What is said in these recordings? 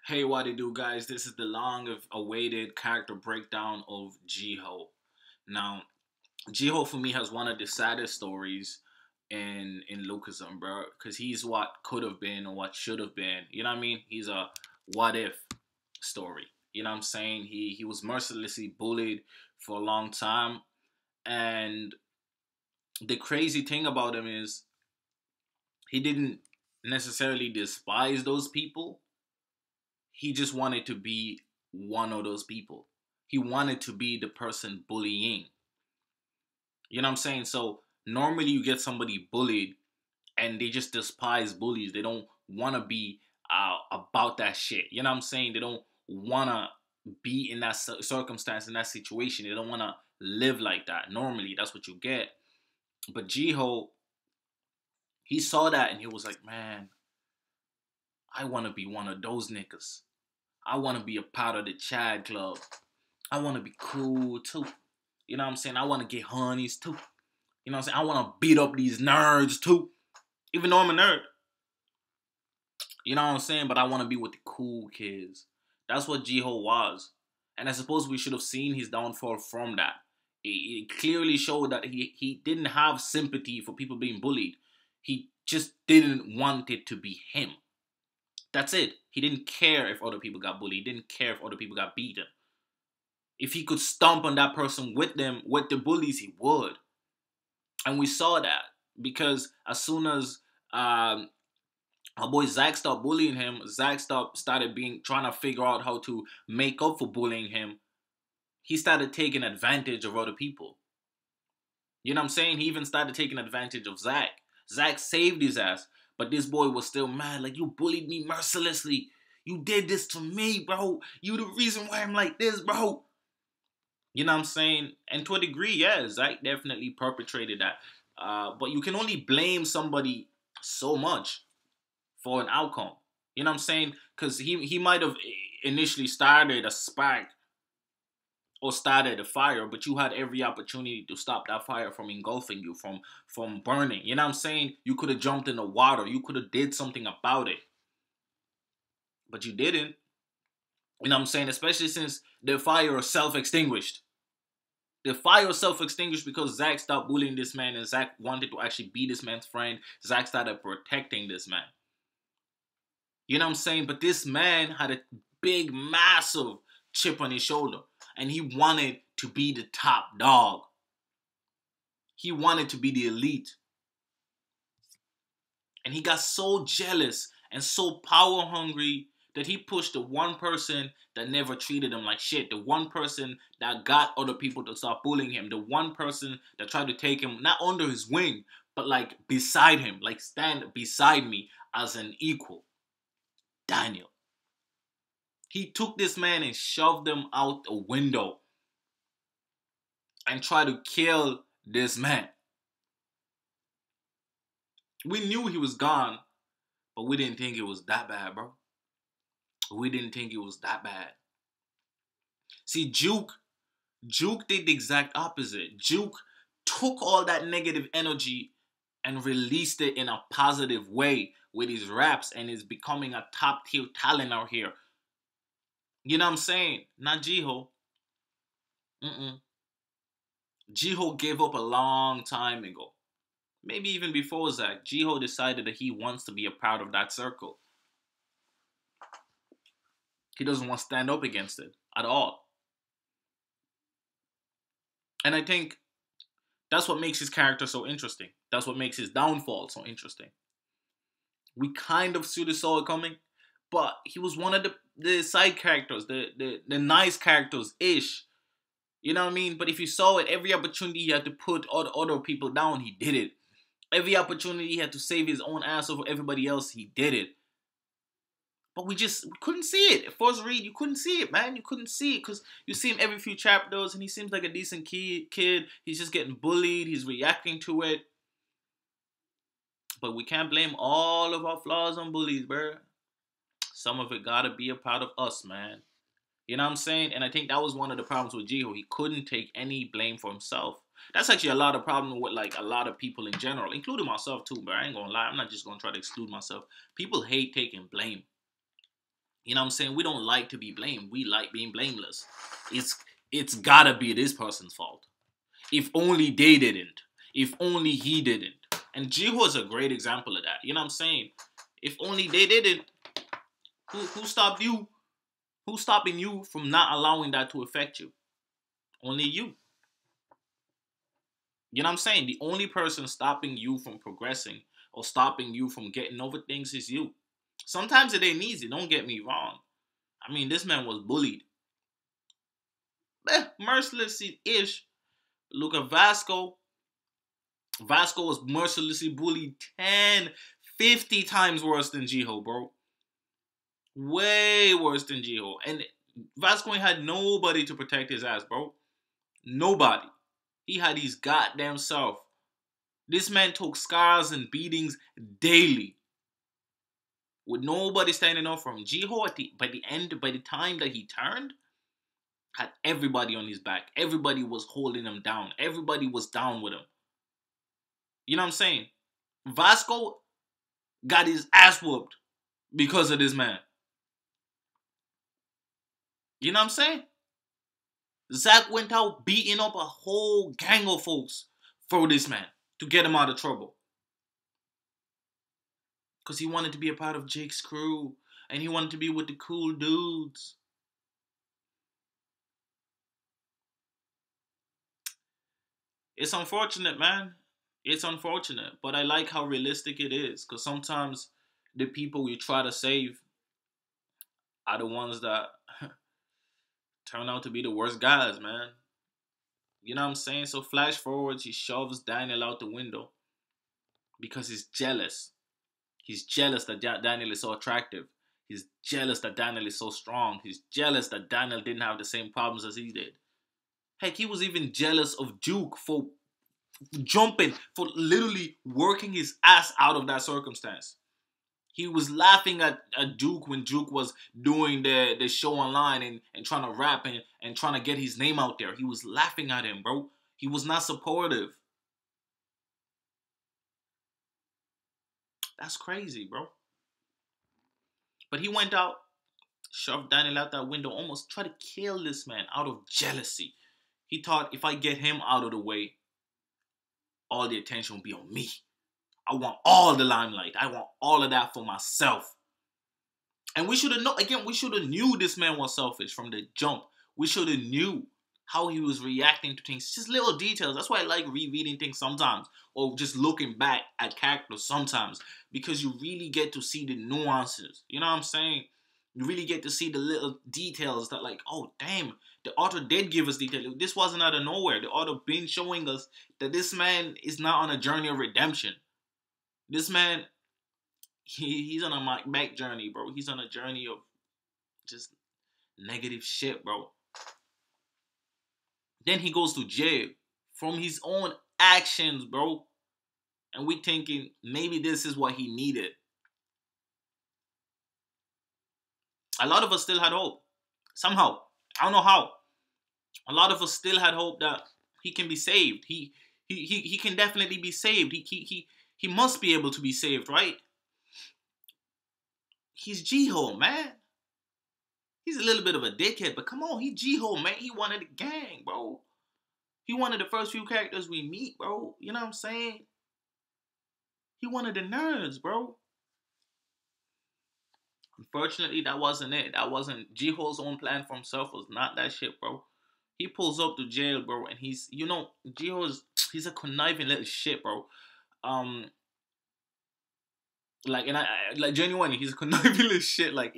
Hey, what it do, guys? This is the long-awaited character breakdown of JIHO. Now, JIHO for me has one of the saddest stories in Lookism, bro, because he's what could have been or what should have been. You know what I mean? He's a what if story. You know what I'm saying? He was mercilessly bullied for a long time, and the crazy thing about him is he didn't necessarily despise those people. He just wanted to be one of those people. He wanted to be the person bullying. You know what I'm saying? So normally you get somebody bullied and they just despise bullies. They don't want to be about that shit. You know what I'm saying? They don't want to be in that circumstance, in that situation. They don't want to live like that. Normally, that's what you get. But Jiho, he saw that and he was like, man, I want to be one of those niggas. I want to be a part of the Chad Club. I want to be cool too. You know what I'm saying? I want to get honeys too. You know what I'm saying? I want to beat up these nerds too. Even though I'm a nerd. You know what I'm saying? But I want to be with the cool kids. That's what Jiho was. And I suppose we should have seen his downfall from that. It clearly showed that he didn't have sympathy for people being bullied. He just didn't want it to be him. That's it. He didn't care if other people got bullied. He didn't care if other people got beaten. If he could stomp on that person with them, with the bullies, he would. And we saw that because as soon as our boy Zach stopped bullying him, Zach started trying to figure out how to make up for bullying him. He started taking advantage of other people. You know what I'm saying? He even started taking advantage of Zach. Zach saved his ass, but this boy was still mad. Like, you bullied me mercilessly. You did this to me, bro. You the reason why I'm like this, bro. You know what I'm saying? And to a degree, yeah, Zach definitely perpetrated that. But you can only blame somebody so much for an outcome. You know what I'm saying? Because he might have initially started a spark or started a fire, but you had every opportunity to stop that fire from engulfing you, from burning. You know what I'm saying? You could have jumped in the water. You could have did something about it. But you didn't. You know what I'm saying? Especially since the fire self-extinguished. The fire self-extinguished because Zach stopped bullying this man and Zach wanted to actually be this man's friend. Zach started protecting this man. You know what I'm saying? But this man had a big, massive chip on his shoulder. And he wanted to be the top dog. He wanted to be the elite. And he got so jealous and so power hungry that he pushed the one person that never treated him like shit. The one person that got other people to stop bullying him. The one person that tried to take him, not under his wing, but like beside him. Like stand beside me as an equal. Daniel. He took this man and shoved him out a window. And tried to kill this man. We knew he was gone, but we didn't think it was that bad, bro. We didn't think it was that bad. See, Juke did the exact opposite. Juke took all that negative energy and released it in a positive way with his raps and is becoming a top tier talent out here. You know what I'm saying? Not Jiho. Jiho gave up a long time ago. Maybe even before Zach. Jiho decided that he wants to be a part of that circle. He doesn't want to stand up against it at all. And I think that's what makes his character so interesting. That's what makes his downfall so interesting. We kind of saw it coming, but he was one of the side characters, the nice characters-ish. You know what I mean? But if you saw it, every opportunity he had to put other people down, he did it. Every opportunity he had to save his own ass over everybody else, he did it. But we couldn't see it. At first read, you couldn't see it, man. You couldn't see it because you see him every few chapters and he seems like a decent kid. He's just getting bullied. He's reacting to it. But we can't blame all of our flaws on bullies, bro. Some of it gotta be a part of us, man. You know what I'm saying? And I think that was one of the problems with Jiho. He couldn't take any blame for himself. That's actually a lot of problem with like a lot of people in general, including myself too, but I ain't gonna lie. I'm not just gonna try to exclude myself. People hate taking blame. You know what I'm saying? We don't like to be blamed. We like being blameless. It's it's gotta be this person's fault. If only they didn't. If only he didn't. And JIHO is a great example of that. You know what I'm saying? If only they didn't, who stopped you? Who's stopping you from not allowing that to affect you? Only you. You know what I'm saying? The only person stopping you from progressing or stopping you from getting over things is you. Sometimes it ain't easy, don't get me wrong. I mean, this man was bullied. Mercilessly-ish. Look at Vasco. Vasco was mercilessly bullied 10, 50 times worse than JIHO, bro. Way worse than JIHO. And Vasco ain't had nobody to protect his ass, bro. Nobody. He had his goddamn self. This man took scars and beatings daily. With nobody standing up for him. JIHO by the time that he turned, had everybody on his back. Everybody was holding him down. Everybody was down with him. You know what I'm saying? Vasco got his ass whooped because of this man. You know what I'm saying? Zach went out beating up a whole gang of folks for this man to get him out of trouble. Because he wanted to be a part of Jake's crew. And he wanted to be with the cool dudes. It's unfortunate, man. It's unfortunate. But I like how realistic it is. Because sometimes the people we try to save are the ones that turn out to be the worst guys, man. You know what I'm saying? So flash forwards, he shoves Daniel out the window because he's jealous. He's jealous that Daniel is so attractive. He's jealous that Daniel is so strong. He's jealous that Daniel didn't have the same problems as he did. Heck, he was even jealous of Duke for jumping, for literally working his ass out of that circumstance. He was laughing at Duke when Duke was doing the show online and trying to rap and trying to get his name out there. He was laughing at him, bro. He was not supportive. That's crazy, bro. But he went out, shoved Daniel out that window, almost tried to kill this man out of jealousy. He thought, if I get him out of the way, all the attention will be on me. I want all the limelight. I want all of that for myself. And we should have known, again, we should have knew this man was selfish from the jump. We should have knew how he was reacting to things. Just little details. That's why I like rereading things sometimes. Or just looking back at characters sometimes. Because you really get to see the nuances. You know what I'm saying? You really get to see the little details that like, oh, damn. The author did give us details. This wasn't out of nowhere. The author been showing us that this man is not on a journey of redemption. This man, he's on a back journey, bro. He's on a journey of just negative shit, bro. Then he goes to jail from his own actions, bro. And we thinking maybe this is what he needed. A lot of us still had hope. Somehow. I don't know how. A lot of us still had hope that he can be saved. He can definitely be saved. He must be able to be saved, right? He's JIHO, man. He's a little bit of a dickhead, but come on, he's JIHO, man. He wanted the gang, bro. He wanted the first few characters we meet, bro. You know what I'm saying? He wanted the nerds, bro. Unfortunately, that wasn't it. That wasn't JIHO's own plan for himself. Was not that shit, bro. He pulls up to jail, bro, and he's, you know, he's a conniving little shit, bro. Like, and I like, genuinely, he's a conniving little shit. Like,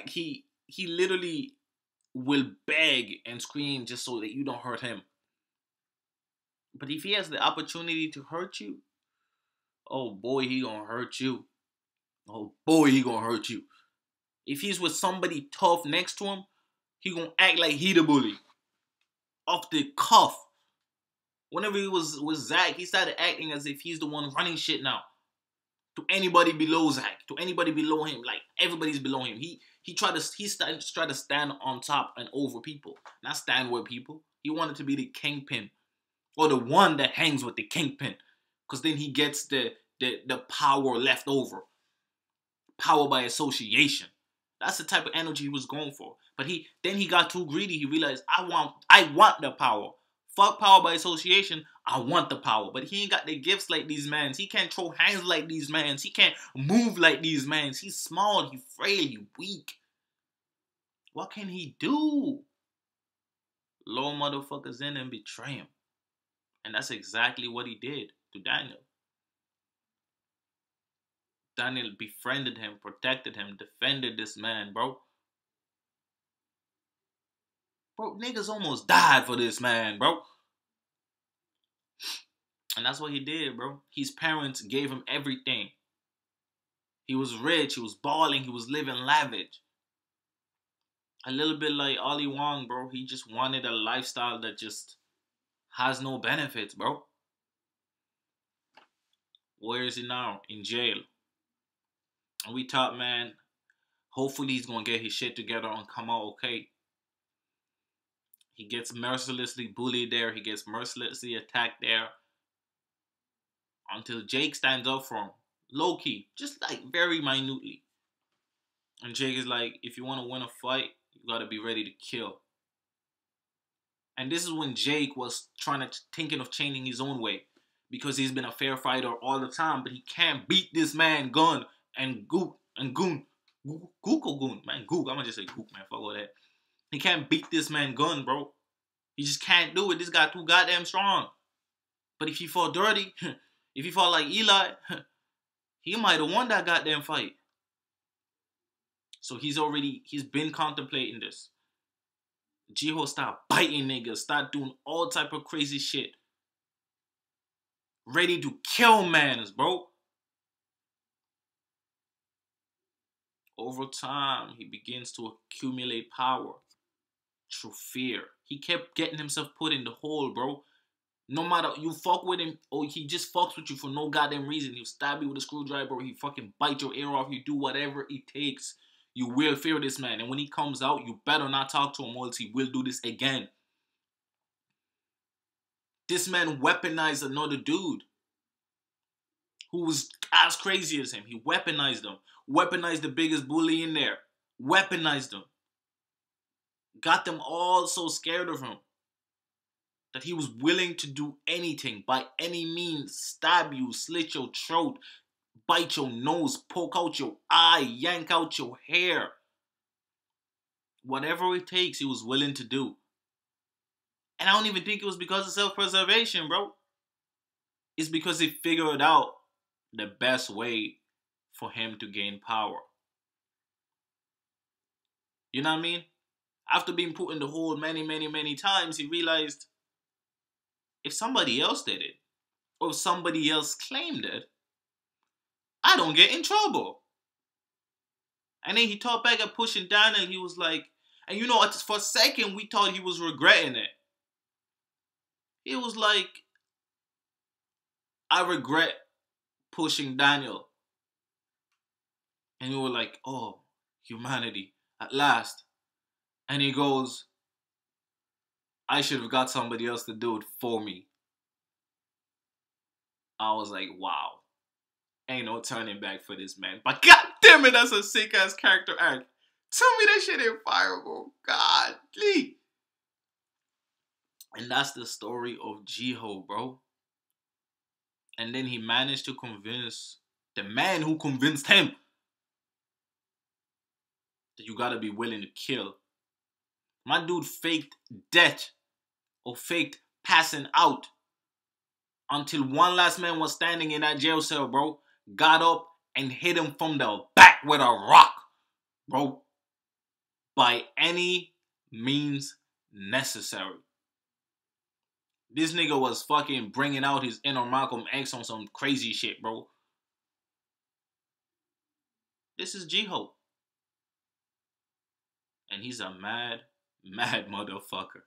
he literally will beg and scream just so that you don't hurt him. But if he has the opportunity to hurt you, oh boy, he gonna hurt you. Oh boy, he gonna hurt you. If he's with somebody tough next to him, he gonna act like he the bully. Off the cuff. Whenever he was with Zach, he started acting as if he's the one running shit now. To anybody below Zach, to anybody below him, like everybody's below him. He tried to stand on top and over people, not stand with people. He wanted to be the kingpin, or the one that hangs with the kingpin, because then he gets the power left over, power by association. That's the type of energy he was going for. But then he got too greedy. He realized, I want the power. Fuck power by association. I want the power. But he ain't got the gifts like these mans. He can't throw hands like these mans. He can't move like these mans. He's small. He's frail. He's weak. What can he do? Low motherfuckers in and betray him. And that's exactly what he did to Daniel. Daniel befriended him, protected him, defended this man, bro. Bro, niggas almost died for this man, bro. And that's what he did, bro. His parents gave him everything. He was rich, he was balling, he was living lavish. A little bit like Ali Wong, bro. He just wanted a lifestyle that just has no benefits, bro. Where is he now? In jail. And we thought, man, hopefully he's going to get his shit together and come out okay. He gets mercilessly bullied there. He gets mercilessly attacked there. Until Jake stands up for him. Low-key. Just like very minutely. And Jake is like, if you want to win a fight, you got to be ready to kill. And this is when Jake was thinking of changing his own way. Because he's been a fair fighter all the time. But he can't beat this man Gun and Gook and Goon. Gook or Goon? Man, Gook. I'm going to just say Gook, man. Fuck all that. He can't beat this man Gun, bro. He just can't do it. This guy too goddamn strong. But if he fought dirty, if he fought like Eli, he might have won that goddamn fight. So he's been contemplating this. JIHO start biting niggas, start doing all type of crazy shit. Ready to kill mans, bro. Over time, he begins to accumulate power through fear. He kept getting himself put in the hole, bro. No matter, you fuck with him, or he just fucks with you for no goddamn reason. He'll stab you with a screwdriver, or he fucking bite your ear off. You do whatever it takes. You will fear this man. And when he comes out, you better not talk to him, or else he will do this again. This man weaponized another dude who was as crazy as him. He weaponized him. Weaponized the biggest bully in there. Weaponized him. Got them all so scared of him that he was willing to do anything, by any means, stab you, slit your throat, bite your nose, poke out your eye, yank out your hair. Whatever it takes, he was willing to do. And I don't even think it was because of self-preservation, bro. It's because he figured out the best way for him to gain power. You know what I mean? After being put in the hole many, many, many times, he realized if somebody else did it, or if somebody else claimed it, I don't get in trouble. And then he thought back at pushing Daniel. He was like, and you know, for a second, we thought he was regretting it. He was like, I regret pushing Daniel. And we were like, oh, humanity, at last. And he goes, I should have got somebody else to do it for me. I was like, wow. Ain't no turning back for this man. But god damn it, that's a sick ass character arc. Tell me that shit ain't fireable. Godly. And that's the story of JIHO, bro. And then he managed to convince the man who convinced him that you gotta be willing to kill. My dude faked death or faked passing out until one last man was standing in that jail cell, bro. Got up and hit him from the back with a rock, bro. By any means necessary. This nigga was fucking bringing out his inner Malcolm X on some crazy shit, bro. This is JIHO. And he's a mad, mad motherfucker.